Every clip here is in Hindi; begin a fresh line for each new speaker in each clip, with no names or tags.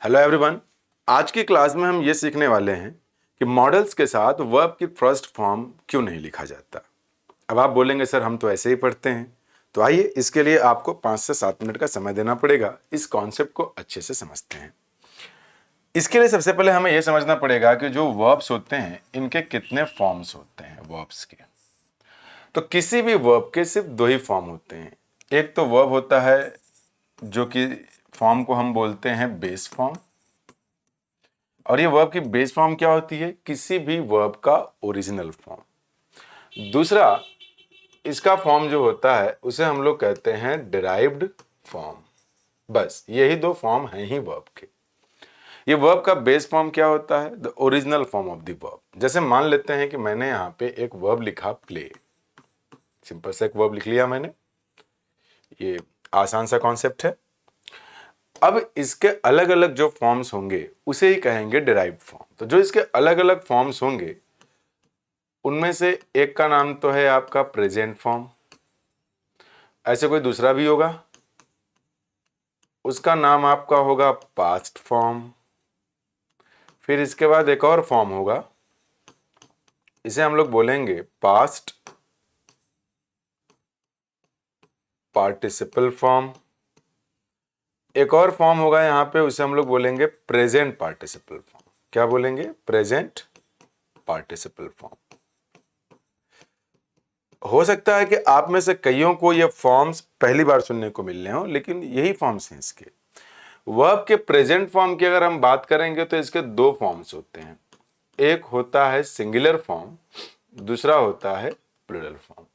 Hello everyone. आज की क्लास में हम ये सीखने वाले हैं कि मॉडल्स के साथ वर्ब की फर्स्ट फॉर्म क्यों नहीं लिखा जाता। अब आप बोलेंगे सर हम तो ऐसे ही पढ़ते हैं। तो आइए इसके लिए आपको 5 से 7 मिनट का समय देना पड़ेगा। इस कॉन्सेप्ट को अच्छे से समझते हैं। इसके लिए सबसे पहले हमें यह समझना पड़ेगा कि जो वर्ब्स होते हैं इनके कितने फॉर्म्स होते हैं वर्ब्स के। तो किसी भी वर्ब के सिर्फ 2 ही फॉर्म होते हैं। एक तो वर्ब होता है जो कि फॉर्म को हम बोलते हैं बेस फॉर्म, और ये वर्ब की बेस फॉर्म क्या होती है? किसी भी वर्ब का ओरिजिनल फॉर्म। दूसरा इसका फॉर्म जो होता है उसे हम लोग कहते हैं डिराइव्ड फॉर्म। बस यही 2 फॉर्म हैं ही वर्ब के। ये वर्ब का बेस फॉर्म क्या होता है? The original form of the verb. जैसे मान लेते हैं कि मैंने यहाँ पे एक वर्ब लिखा प्ले। सिंपल सा एक वर्ब लिख लिया मैंने। ये आसान सा कॉन्सेप्ट है। अब इसके अलग अलग जो फॉर्म्स होंगे उसे ही कहेंगे डिराइव्ड फॉर्म। तो जो इसके अलग अलग फॉर्म्स होंगे उनमें से एक का नाम तो है आपका प्रेजेंट फॉर्म। ऐसे कोई दूसरा भी होगा, उसका नाम आपका होगा पास्ट फॉर्म। फिर इसके बाद एक और फॉर्म होगा, इसे हम लोग बोलेंगे पास्ट पार्टिसिपल फॉर्म। एक और फॉर्म होगा यहां पे, उसे हम लोग बोलेंगे प्रेजेंट पार्टिसिपल फॉर्म। क्या बोलेंगे? Present participle form. हो सकता है कि आप में से कईयों को ये फॉर्म्स पहली बार सुनने को मिल रहे हो, लेकिन यही फॉर्म्स हैं इसके। वर्ब के प्रेजेंट फॉर्म की अगर हम बात करेंगे तो इसके 2 फॉर्म्स होते हैं। एक होता है सिंगुलर फॉर्म, दूसरा होता है plural form.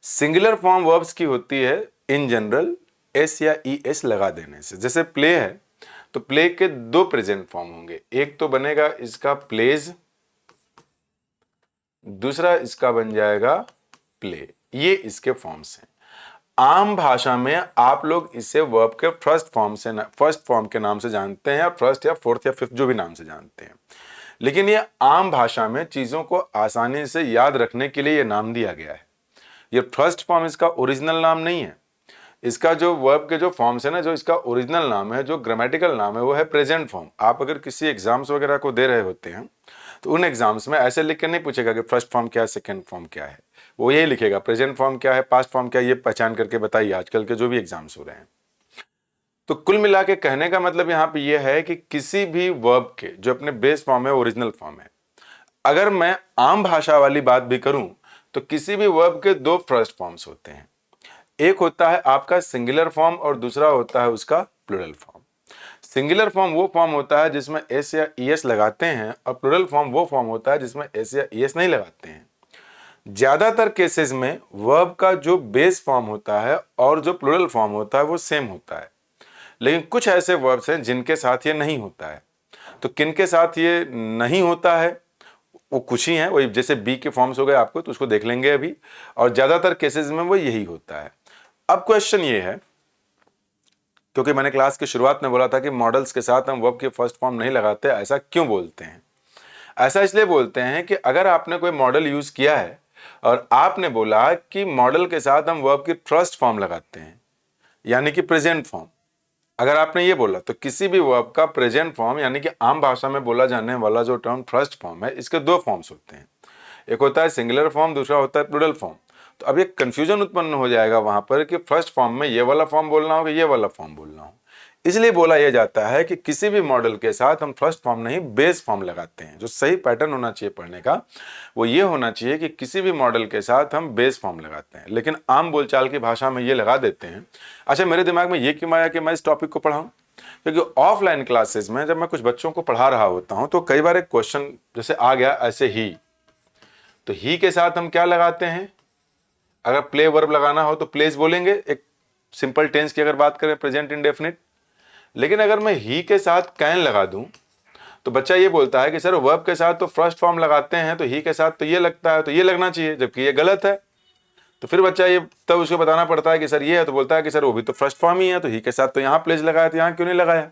Singular form verbs की होती है इन जनरल एस या ई एस लगा देने से। जैसे प्ले है तो प्ले के 2 प्रेजेंट फॉर्म होंगे। एक तो बनेगा इसका प्लेज, दूसरा इसका बन जाएगा प्ले। ये इसके फॉर्म्स हैं। आम भाषा में आप लोग इसे वर्ब के फर्स्ट फॉर्म के नाम से जानते हैं, या फर्स्ट या फोर्थ या फिफ्थ जो भी नाम से जानते हैं। लेकिन ये आम भाषा में चीजों को आसानी से याद रखने के लिए ये नाम दिया गया है। ये फर्स्ट फॉर्म इसका ओरिजिनल नाम नहीं है। इसका जो वर्ब के जो फॉर्म्स है ना, जो इसका ओरिजिनल नाम है, जो ग्रामेटिकल नाम है, वो है प्रेजेंट फॉर्म। आप अगर किसी एग्जाम्स वगैरह को दे रहे होते हैं तो उन एग्जाम्स में ऐसे लिख कर नहीं पूछेगा कि फर्स्ट फॉर्म क्या है, सेकेंड फॉर्म क्या है। वो यही लिखेगा प्रेजेंट फॉर्म क्या है, पास्ट फॉर्म क्या है, ये पहचान करके बताइए। आजकल के जो भी एग्जाम्स हो रहे हैं, तो कुल मिला के कहने का मतलब यहाँ पे ये है कि किसी भी वर्ब के जो अपने बेस फॉर्म है, ओरिजिनल फॉर्म है। अगर मैं आम भाषा वाली बात भी करूं तो किसी भी वर्ब के 2 फर्स्ट फॉर्म्स होते हैं। एक होता है आपका सिंगुलर फॉर्म और दूसरा होता है उसका प्लूरल फॉर्म। सिंगुलर फॉर्म वो फॉर्म होता है जिसमें एस या ई एस लगाते हैं, और प्लूरल फॉर्म वो फॉर्म होता है जिसमें एस या ई एस नहीं लगाते हैं। ज्यादातर केसेस में वर्ब का जो बेस फॉर्म होता है और जो प्लूरल फॉर्म होता है वो सेम होता है। लेकिन कुछ ऐसे वर्ब्स हैं जिनके साथ ये नहीं होता है। तो किनके साथ ये नहीं होता है वो कुछ ही हैं। वही जैसे बी के फॉर्म्स हो गए आपको, तो उसको देख लेंगे अभी। और ज्यादातर केसेस में वो यही होता है। अब क्वेश्चन ये है, क्योंकि मैंने क्लास की शुरुआत में बोला था कि मॉडल्स के साथ हम वर्ब के फर्स्ट फॉर्म नहीं लगाते, ऐसा क्यों बोलते हैं? ऐसा इसलिए बोलते हैं कि अगर आपने कोई मॉडल यूज किया है और आपने बोला कि मॉडल के साथ हम वर्ब की फर्स्ट फॉर्म लगाते हैं, यानी कि प्रेजेंट फॉर्म। अगर आपने ये बोला तो किसी भी वर्ब का प्रेजेंट फॉर्म, यानी कि आम भाषा में बोला जाने वाला जो टर्म फर्स्ट फॉर्म है, इसके 2 फॉर्म्स होते हैं। एक होता है सिंगुलर फॉर्म, दूसरा होता है प्लूरल फॉर्म। तो अब एक कंफ्यूजन उत्पन्न हो जाएगा वहां पर कि फर्स्ट फॉर्म में ये वाला फॉर्म बोलना हो कि ये वाला फॉर्म बोलना हो। इसलिए बोला यह जाता है कि किसी भी मॉडल के साथ हम फर्स्ट फॉर्म नहीं बेस फॉर्म लगाते हैं। जो सही पैटर्न होना चाहिए पढ़ने का वो ये होना चाहिए कि किसी भी मॉडल के साथ हम बेस फॉर्म लगाते हैं, लेकिन आम बोलचाल की भाषा में ये लगा देते हैं। अच्छा, मेरे दिमाग में ये क्यों आया कि मैं इस टॉपिक को पढ़ाऊं? क्योंकि ऑफलाइन क्लासेस में जब मैं कुछ बच्चों को पढ़ा रहा होता हूं तो कई बार एक क्वेश्चन जैसे आ गया ऐसे ही, तो ही के साथ हम क्या लगाते हैं? अगर प्ले वर्ब लगाना हो तो प्लेस बोलेंगे, एक सिंपल टेंस की अगर बात करें, प्रेजेंट इंडेफिनिट। लेकिन अगर मैं ही के साथ कैन लगा दूं तो बच्चा ये बोलता है कि सर वर्ब के साथ तो फर्स्ट फॉर्म लगाते हैं, तो ही के साथ तो ये लगता है, तो ये लगना चाहिए, जबकि ये गलत है। तो फिर बच्चा ये तब उसको बताना पड़ता है कि सर ये है, तो बोलता है कि सर वो भी तो फर्स्ट फॉर्म ही है, तो ही के साथ तो यहाँ प्लेस लगाया, तो यहाँ क्यों नहीं लगाया?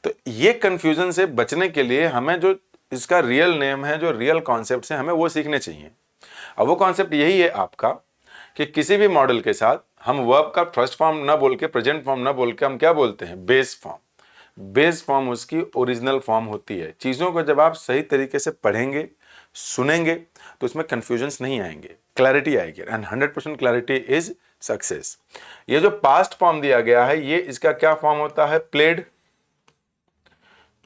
तो ये कंफ्यूजन से बचने के लिए हमें जो इसका रियल नेम है, जो रियल कॉन्सेप्ट है, हमें वो सीखने चाहिए। अब वो कॉन्सेप्ट यही है आपका कि किसी भी मॉडल के साथ हम वर्ब का फर्स्ट फॉर्म ना बोल के, प्रेजेंट फॉर्म ना बोल के, हम क्या बोलते हैं? Base form. बेस फॉर्म उसकी ओरिजिनल फॉर्म होती है। चीज़ों को जब आप सही तरीके से पढ़ेंगे, सुनेंगे, तो उसमें कन्फ्यूजन्स नहीं आएंगे, क्लैरिटी आएगी, एंड 100% क्लैरिटी इज सक्सेस। ये जो पास्ट फॉर्म दिया गया है, ये इसका क्या फॉर्म होता है? प्लेड।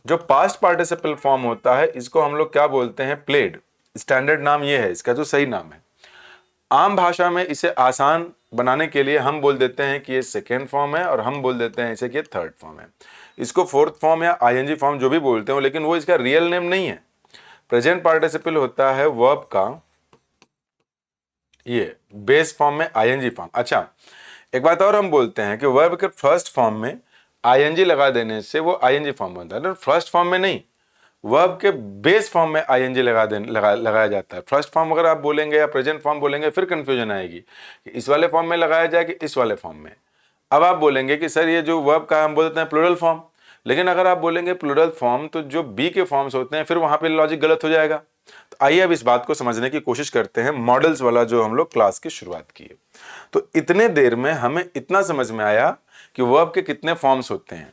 जो पास्ट पार्टिसिपल फॉर्म होता है, इसको हम लोग क्या बोलते हैं? प्लेड। स्टैंडर्ड नाम ये है, इसका जो सही नाम है। आम भाषा में इसे आसान बनाने के लिए हम बोल देते हैं कि ये सेकेंड फॉर्म है, और हम बोल देते हैं इसे कि ये थर्ड फॉर्म है। इसको फोर्थ फॉर्म या आईएनजी फॉर्म जो भी बोलते हो, लेकिन वो इसका रियल नेम नहीं है। प्रेजेंट पार्टिसिपल होता है वर्ब का ये बेस फॉर्म में आईएनजी फॉर्म। अच्छा, एक बात और हम बोलते हैं कि वर्ब के फर्स्ट फॉर्म में आईएनजी लगा देने से वो आईएनजी फॉर्म बनता है, फर्स्ट फॉर्म में नहीं, वर्ब के बेस फॉर्म में आईएनजी लगाया जाता है। फर्स्ट फॉर्म अगर आप बोलेंगे या प्रेजेंट फॉर्म बोलेंगे, फिर कंफ्यूजन आएगी कि इस वाले फॉर्म में लगाया जाए कि इस वाले फॉर्म में। अब आप बोलेंगे कि सर ये जो वर्ब का हम बोलते हैं प्लूरल फॉर्म, लेकिन अगर आप बोलेंगे प्लूरल फॉर्म तो जो बी के फॉर्म्स होते हैं, फिर वहां पे लॉजिक गलत हो जाएगा। तो आइए अब इस बात को समझने की कोशिश करते हैं, मॉडल्स वाला जो हम लोग क्लास की शुरुआत की है। तो इतने देर में हमें इतना समझ में आया कि वर्ब के कितने फॉर्म्स होते हैं।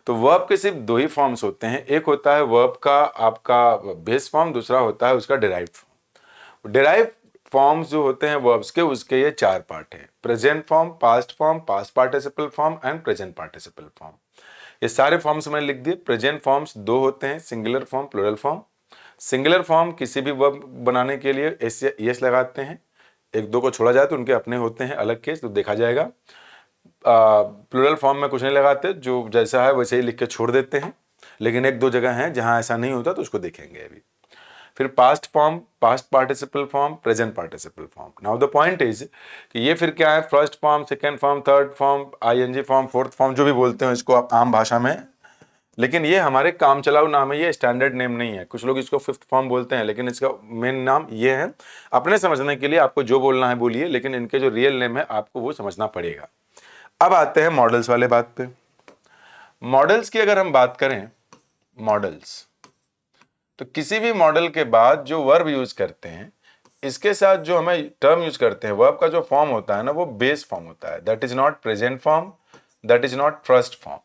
तो वर्ब के सिर्फ दो ही फॉर्म्स होते हैं, एक होता है वर्ब का आपका बेस फॉर्म, दूसरा होता है उसका डिराइव्ड फॉर्म। डिराइव्ड फॉर्म्स जो होते हैं वर्ब्स के, उसके ये चार पार्ट हैं: present form, past participle form and present participle form. ये सारे फॉर्म्स मैंने लिख दिए। प्रेजेंट फॉर्म्स दो होते हैं, singular form, plural form. Singular form किसी भी वर्ब बनाने के लिए एस लगाते हैं, एक दो को छोड़ा जाए तो उनके अपने होते हैं अलग केस, तो देखा जाएगा। प्लूरल फॉर्म में कुछ नहीं लगाते, जो जैसा है वैसे ही लिख के छोड़ देते हैं, लेकिन एक दो जगह हैं जहां ऐसा नहीं होता, तो उसको देखेंगे अभी। फिर past form, past participle form, present participle form. Now the point is कि ये फिर क्या है? First form, second form, third form, ING form, fourth form, जो भी बोलते हैं इसको आप आम भाषा में, लेकिन ये हमारे काम चलाऊ नाम है, ये स्टैंडर्ड नेम नहीं है। कुछ लोग इसको फिफ्थ फॉर्म बोलते हैं, लेकिन इसका मेन नाम ये है। अपने समझने के लिए आपको जो बोलना है बोलिए, लेकिन इनके जो रियल नेम है आपको वो समझना पड़ेगा। अब आते हैं मॉडल्स वाले बात पे। मॉडल्स की अगर हम बात करें, मॉडल्स तो किसी भी मॉडल के बाद जो वर्ब यूज करते हैं, इसके साथ जो हमें टर्म यूज करते हैं, वर्ब का जो फॉर्म होता है ना, वो बेस फॉर्म होता है। That is not present form, that is not first form.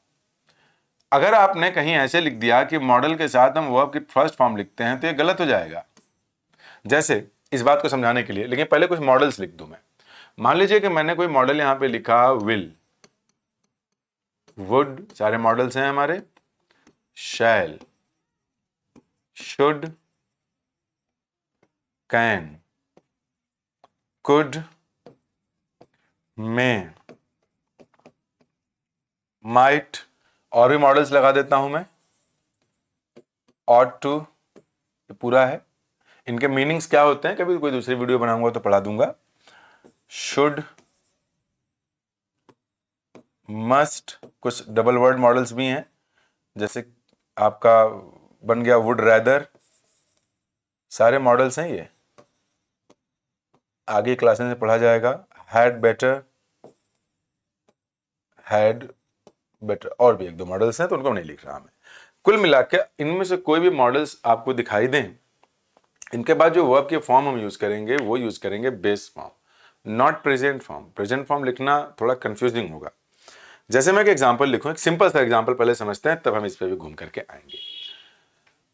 अगर आपने कहीं ऐसे लिख दिया कि मॉडल के साथ हम वर्ब की फर्स्ट फॉर्म लिखते हैं, तो ये गलत हो जाएगा। जैसे इस बात को समझाने के लिए, लेकिन पहले कुछ मॉडल्स लिख दूं मैं। मान लीजिए कि मैंने कोई मॉडल यहां पे लिखा विल, वुड, सारे मॉडल्स हैं हमारे, shall, should, can, could, may, might, और भी मॉडल्स लगा देता हूं मैं, ऑट टू, ये पूरा है। इनके मीनिंग्स क्या होते हैं कभी कोई दूसरी वीडियो बनाऊंगा तो पढ़ा दूंगा। शुड, मस्ट, कुछ डबल वर्ड मॉडल्स भी हैं, जैसे आपका बन गया वुड रैदर, सारे मॉडल्स हैं ये, आगे क्लासेस में पढ़ा जाएगा। हैड बेटर, हैड बेटर, और भी एक दो मॉडल्स हैं तो उनको नहीं लिख रहा मैं। कुल मिला के इनमें से कोई भी मॉडल्स आपको दिखाई दें, इनके बाद जो वर्ब के फॉर्म हम यूज करेंगे वो यूज करेंगे base form, not present form. Present form लिखना थोड़ा कंफ्यूजिंग होगा। जैसे मैं एक एग्जांपल लिखूं, एक सिंपल सा एग्जांपल पहले समझते हैं, तब हम इस पे भी घूम करके आएंगे।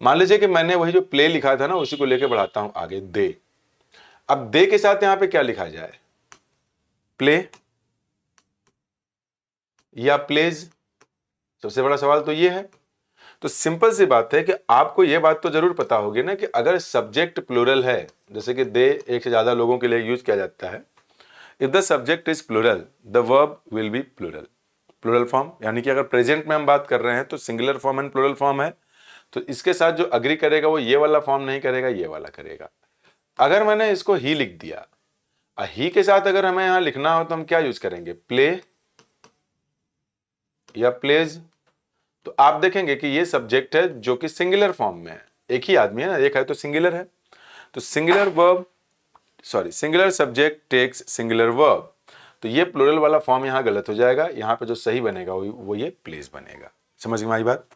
मान लीजिए कि मैंने वही जो प्ले लिखा था ना, उसी को लेके बढ़ाता हूं आगे, दे। अब दे के साथ यहां पे क्या लिखा जाए? प्ले या प्लेज? सबसे बड़ा सवाल तो ये है। तो सिंपल सी बात है कि आपको यह बात तो जरूर पता होगी ना कि अगर सब्जेक्ट प्लूरल है, जैसे कि दे एक से ज्यादा लोगों के लिए यूज किया जाता है, if the subject is plural the verb will be plural, plural form. यानी कि अगर प्रेजेंट में हम बात कर रहे हैं तो singular form and plural form है, तो इसके साथ जो अग्री करेगा वो ये वाला फॉर्म नहीं करेगा, ये वाला करेगा। अगर मैंने इसको ही लिख दिया, ही के साथ अगर हमें यहां लिखना हो तो हम क्या यूज करेंगे? प्ले या प्लेज। तो आप देखेंगे कि ये सब्जेक्ट है जो कि सिंगुलर फॉर्म में है, एक ही आदमी है ना, एक है तो सिंगुलर है, तो singular verb, sorry singular subject takes singular verb, तो ये प्लूरल वाला फॉर्म यहां गलत हो जाएगा। यहां पे जो सही बनेगा वो ये प्लेस बनेगा। समझ में आई बात?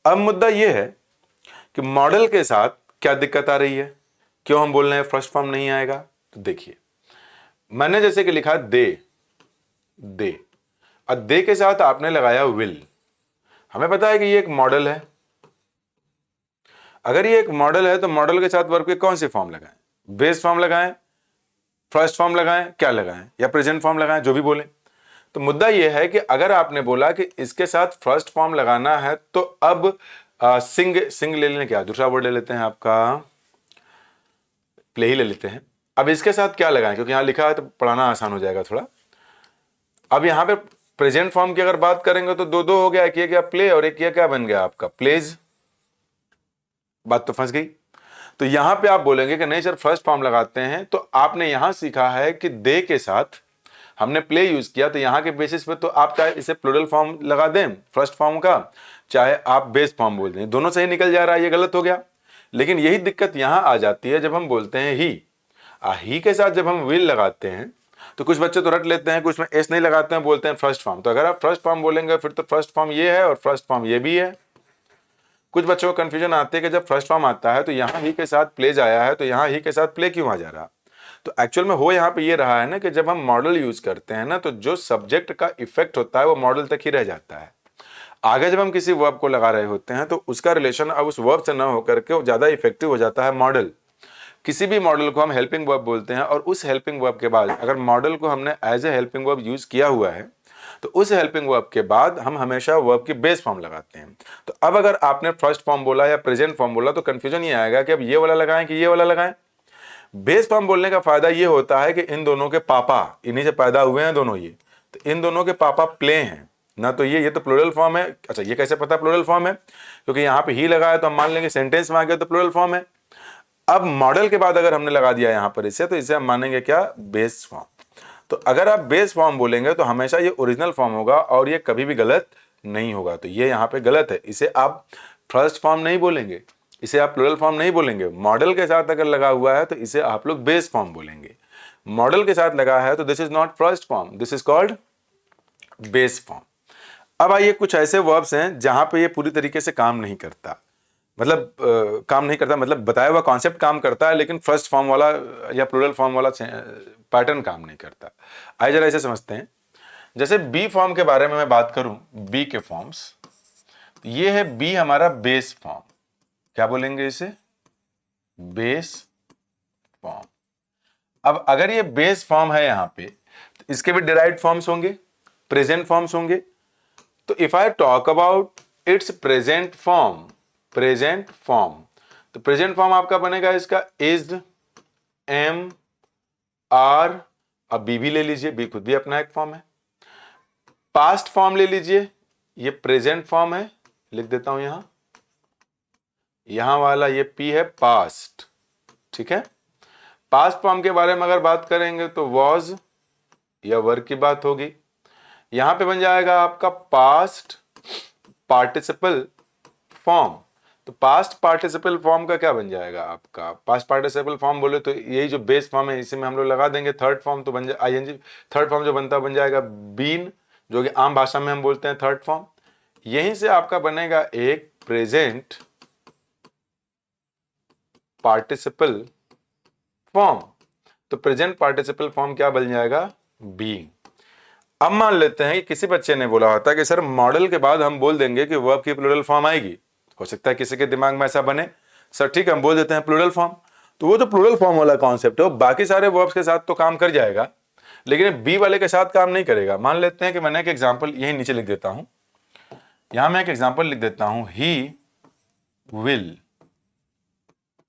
अब मुद्दा ये है कि मॉडल के साथ क्या दिक्कत आ रही है, क्यों हम बोल रहे हैं फर्स्ट फॉर्म नहीं आएगा? तो देखिए, मैंने जैसे कि लिखा दे, दे, और दे के साथ आपने लगाया विल, हमें पता है कि ये एक मॉडल है। अगर ये एक मॉडल है तो मॉडल के साथ वर्ब के कौन से फॉर्म लगाएं? बेस फॉर्म लगाएं, फर्स्ट फॉर्म लगाएं, क्या लगाएं, या प्रेजेंट फॉर्म लगाएं, जो भी बोले। तो मुद्दा यह है कि अगर आपने बोला कि इसके साथ फर्स्ट फॉर्म लगाना है तो अब सिंग ले लें, क्या दूसरा वर्ड ले लेते हैं आपका प्ले ही ले लेते हैं। अब इसके साथ क्या लगाएं, क्योंकि यहां लिखा है तो पढ़ाना आसान हो जाएगा थोड़ा। अब यहां पे प्रेजेंट फॉर्म की अगर बात करेंगे तो दो दो हो गया, एक ये क्या प्ले और एक ये क्या बन गया आपका प्लेज। बात तो फंस गई। तो यहां पे आप बोलेंगे कि नहीं सर फर्स्ट फॉर्म लगाते हैं, तो आपने यहां सीखा है कि दे के साथ हमने प्ले यूज किया, तो यहां के बेसिस पे तो आप चाहे इसे प्लूरल फॉर्म लगा दें फर्स्ट फॉर्म का, चाहे आप बेस फॉर्म बोल दें, दोनों सही निकल जा रहा है, ये गलत हो गया। लेकिन यही दिक्कत यहां आ जाती है जब हम बोलते हैं ही के साथ जब हम विल लगाते हैं तो कुछ बच्चे तो रट लेते हैं, कुछ में एस नहीं लगाते हैं, बोलते हैं फर्स्ट फॉर्म। तो अगर आप फर्स्ट फॉर्म बोलेंगे फिर तो फर्स्ट फॉर्म ये है और फर्स्ट फॉर्म ये भी है। कुछ बच्चों को कंफ्यूजन आती है कि जब फर्स्ट फॉर्म आता है तो यहाँ ही के साथ प्लेज आया है, तो यहाँ ही के साथ प्ले क्यों आ जा रहा। तो एक्चुअल में हो यहाँ पे ये रहा है ना कि जब हम मॉडल यूज करते हैं ना तो जो सब्जेक्ट का इफेक्ट होता है वो मॉडल तक ही रह जाता है। आगे जब हम किसी वर्ब को लगा रहे होते हैं तो उसका रिलेशन अब उस वर्ब से न होकर के ज्यादा इफेक्टिव हो जाता है मॉडल। किसी भी मॉडल को हम हेल्पिंग वर्ब बोलते हैं और उस हेल्पिंग वर्ब के बाद अगर मॉडल को हमने as a helping verb use किया हुआ है तो उस हेल्पिंग वर्ब के बाद हम हमेशा वर्ब की बेस फॉर्म लगाते हैं। तो अब अगर आपने फर्स्ट फॉर्म बोला या प्रेजेंट फॉर्म बोला तो कंफ्यूजन ये आएगा कि अब ये वाला लगाएं कि ये वाला लगाएं। बेस फॉर्म बोलने का फायदा ये होता है कि इन दोनों के पापा इन्हीं से पैदा हुए हैं दोनों ये, तो इन दोनों के पापा प्ले हैं ना, तो ये तो प्लूरल फॉर्म है। अच्छा ये कैसे पता प्लूरल फॉर्म है, क्योंकि यहाँ पे ही लगा है तो हम मान लेंगे सेंटेंस में आ गया तो प्लूरल फॉर्म है। अब मॉडल के बाद अगर हमने लगा दिया यहाँ पर इसे, तो इसे हम मानेंगे क्या बेस फॉर्म। तो अगर आप बेस फॉर्म बोलेंगे तो हमेशा ये ओरिजिनल फॉर्म होगा और ये कभी भी गलत नहीं होगा। तो ये यहाँ पे गलत है, इसे आप फर्स्ट फॉर्म नहीं बोलेंगे, इसे आप प्लूरल फॉर्म नहीं बोलेंगे। मॉडल के साथ अगर लगा हुआ है तो इसे आप लोग बेस फॉर्म बोलेंगे। मॉडल के साथ लगा है तो this is not first form, this is called base form. अब आइए कुछ ऐसे वर्ब्स हैं जहां पे ये पूरी तरीके से काम नहीं करता, मतलब काम नहीं करता, मतलब बताया हुआ कॉन्सेप्ट काम करता है लेकिन फर्स्ट फॉर्म वाला या प्लूरल फॉर्म वाला पैटर्न काम नहीं करता। आइए जरा इसे समझते हैं। जैसे बी फॉर्म के बारे में मैं बात करूं, बी के फॉर्म्स, ये है बी हमारा बेस फॉर्म। क्या बोलेंगे इसे? Base form. अब अगर ये बेस फॉर्म है यहां पे तो इसके भी डिराइव्ड फॉर्म्स होंगे, प्रेजेंट फॉर्म्स होंगे। तो if I talk about it's present form, present form, तो प्रेजेंट फॉर्म आपका बनेगा इसका इज, एम, आर, अब बी भी ले लीजिए, बी खुद भी अपना एक फॉर्म है। पास्ट फॉर्म ले लीजिए, ये प्रेजेंट फॉर्म है, लिख देता हूं यहां वाला ये पी है पास्ट, ठीक है। पास्ट फॉर्म के बारे में अगर बात करेंगे तो वॉज या वर्क की बात होगी। यहां पे बन जाएगा आपका पास्ट पार्टिसिपल फॉर्म। तो पास्ट पार्टिसिपल फॉर्म का क्या बन जाएगा आपका? पास्ट पार्टिसिपल फॉर्म बोले तो यही जो बेस फॉर्म है इसी में हम लोग लगा देंगे थर्ड फॉर्म, तो बन जाए आईएनजी। थर्ड फॉर्म जो बनता बन जाएगा बीन, जो कि आम भाषा में हम बोलते हैं थर्ड फॉर्म। यहीं से आपका बनेगा एक प्रेजेंट पार्टिसिपल फॉर्म। तो प्रेजेंट पार्टिसिपल फॉर्म क्या बन जाएगा? बीइंग। अब मान लेते हैं कि किसी बच्चे ने बोला होता है कि सर मॉडल के बाद हम बोल देंगे कि वर्ब की प्लूरल फॉर्म आएगी। हो सकता है किसी के दिमाग में ऐसा बने, सर ठीक है हम बोल देते हैं प्लूरल फॉर्म, तो वो तो प्लूरल फॉर्म वाला कॉन्सेप्ट है, बाकी सारे वर्ब्स के साथ तो काम कर जाएगा लेकिन बी वाले के साथ काम नहीं करेगा। मान लेते हैं कि मैंने एक एग्जांपल यही नीचे लिख देता हूं, यहां मैं एक एग्जांपल लिख देता हूं, ही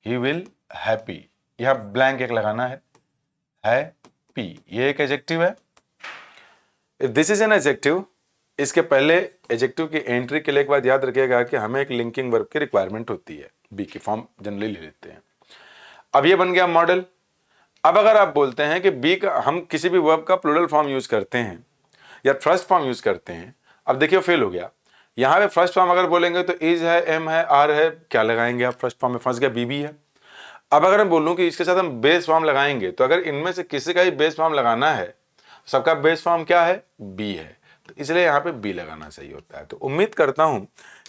विल हैप्पी, यहां ब्लैंक एक लगाना है हैप्पी, ये एक एडजेक्टिव है। If this is an adjective, इसके पहले एडजेक्टिव की एंट्री के लिए एक बात याद रखिएगा कि हमें एक लिंकिंग वर्ब की रिक्वायरमेंट होती है, बी की फॉर्म जनरली ले लेते हैं। अब ये बन गया मॉडल। अब अगर आप बोलते हैं कि बी का हम किसी भी वर्ब का प्लूरल फॉर्म यूज करते हैं या फर्स्ट फॉर्म यूज करते हैं, अब देखिए फेल हो गया। यहां पे फर्स्ट फॉर्म अगर बोलेंगे तो इज है, एम है, आर है, क्या लगाएंगे आप? फर्स्ट फॉर्म में फंस गया, बी भी है। अब अगर मैं बोलूं कि इसके साथ हम बेस फॉर्म लगाएंगे, तो अगर इनमें से किसी का ही बेस फॉर्म लगाना है, सबका बेस फॉर्म क्या है? बी है, तो इसलिए यहाँ पे बी लगाना सही होता है। तो उम्मीद करता हूं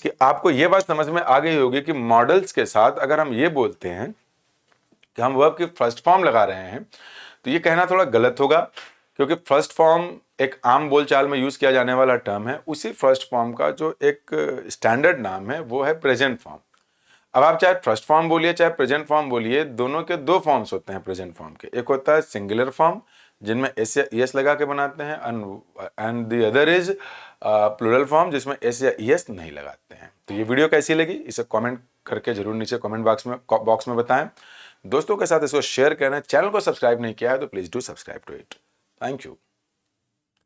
कि आपको यह बात समझ में आ गई होगी कि मॉडल्स के साथ अगर हम ये बोलते हैं कि हम वर्ब की फर्स्ट फॉर्म लगा रहे हैं तो ये कहना थोड़ा गलत होगा, क्योंकि फर्स्ट फॉर्म एक आम बोलचाल में यूज किया जाने वाला टर्म है, उसी फर्स्ट फॉर्म का जो एक स्टैंडर्ड नाम है वो है प्रेजेंट फॉर्म। अब आप चाहे फर्स्ट फॉर्म बोलिए चाहे प्रेजेंट फॉर्म बोलिए, दोनों के दो फॉर्म्स होते हैं प्रेजेंट फॉर्म के। एक होता है सिंगुलर फॉर्म जिनमें एस या ईएस लगा के बनाते हैं, and the other is plural form जिसमें एस या ईएस नहीं लगाते हैं। तो ये वीडियो कैसी लगी इसे कमेंट करके जरूर नीचे कमेंट बॉक्स में बताएं। दोस्तों के साथ इसको शेयर करें। चैनल को सब्सक्राइब नहीं किया है तो please do subscribe to it. Thank you.